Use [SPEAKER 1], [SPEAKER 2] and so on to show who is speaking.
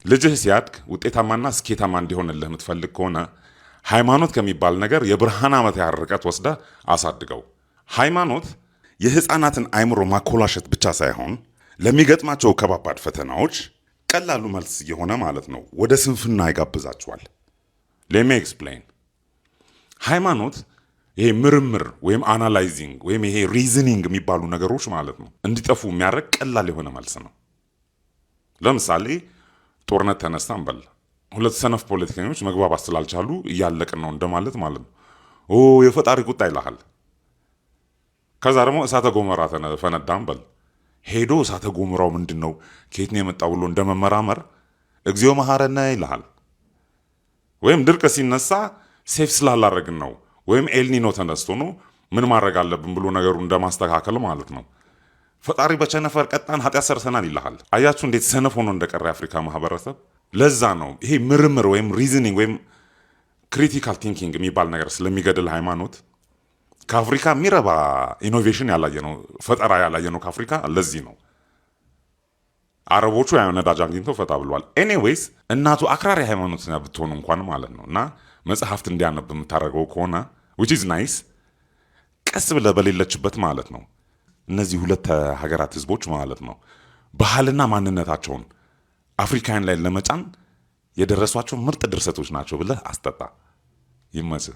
[SPEAKER 1] ልጅህ ሲያድግ ውጤታማና ስኬታማ እንዲሆንልህ የምትፈልግ ከሆነ ሃይማኖት ከሚባል ነገር የብርሃን ዓመት ያህል ርቀት ወስደህ አሳድገው። ሃይማኖት የሕፃናትን አይምሮ ማኮላሸት ብቻ ሳይሆን ለሚገጥማቸው ከባባድ ፈተናዎች ቀላሉ መልስ እየሆነ ማለት ነው፣ ወደ ስንፍና ይጋብዛቸዋል። ሌሜ ኤክስፕሌን። ሃይማኖት ይሄ ምርምር ወይም አናላይዚንግ ወይም ይሄ ሪዝኒንግ የሚባሉ ነገሮች ማለት ነው እንዲጠፉ የሚያደርግ ቀላል የሆነ መልስ ነው። ለምሳሌ ጦርነት ተነሳ እንበል፣ ሁለት ሰነፍ ፖለቲከኞች መግባባት ስላልቻሉ እያለቅን ነው እንደማለት ማለት ነው። የፈጣሪ ቁጣ ይልሃል። ከዛ ደግሞ እሳተ ጎመራ ፈነዳ እንበል፣ ሄዶ እሳተ ጎመራው ምንድን ነው ከየት ነው የመጣው ብሎ እንደመመራመር እግዚኦ መሐረነ ይልሃል። ወይም ድርቅ ሲነሳ ሴፍ ስላላረግን ነው ወይም ኤልኒኖ ተነስቶ ነው ምን ማድረግ አለብን ብሎ ነገሩ እንደማስተካከል ማለት ነው። ፈጣሪ በቸነፈር ቀጣን ኃጢአት ሰርሰናል ይልሃል። አያችሁ እንዴት ሰነፍ ሆኖ እንደቀረ የአፍሪካ ማህበረሰብ። ለዛ ነው ይሄ ምርምር ወይም ሪዝኒንግ ወይም ክሪቲካል ቲንኪንግ የሚባል ነገር ስለሚገድል ሃይማኖት ከአፍሪካ የሚረባ ኢኖቬሽን ያላየ ነው፣ ፈጠራ ያላየ ነው ከአፍሪካ። ለዚህ ነው አረቦቹ ነዳጅ አግኝተው ፈታ ብለዋል። ኤኒዌይስ እናቱ አክራሪ ሃይማኖት ብትሆኑ እንኳን ማለት ነው እና መጽሐፍት እንዲያነብ የምታደርገው ከሆነ which is nice ቀስ ብለህ በሌለችበት ማለት ነው እነዚህ ሁለት ሀገራት ህዝቦች ማለት ነው ባህልና ማንነታቸውን አፍሪካውያን ላይ ለመጫን የደረሷቸው ምርጥ ድርሰቶች ናቸው ብለህ አስጠጣ። ይመስል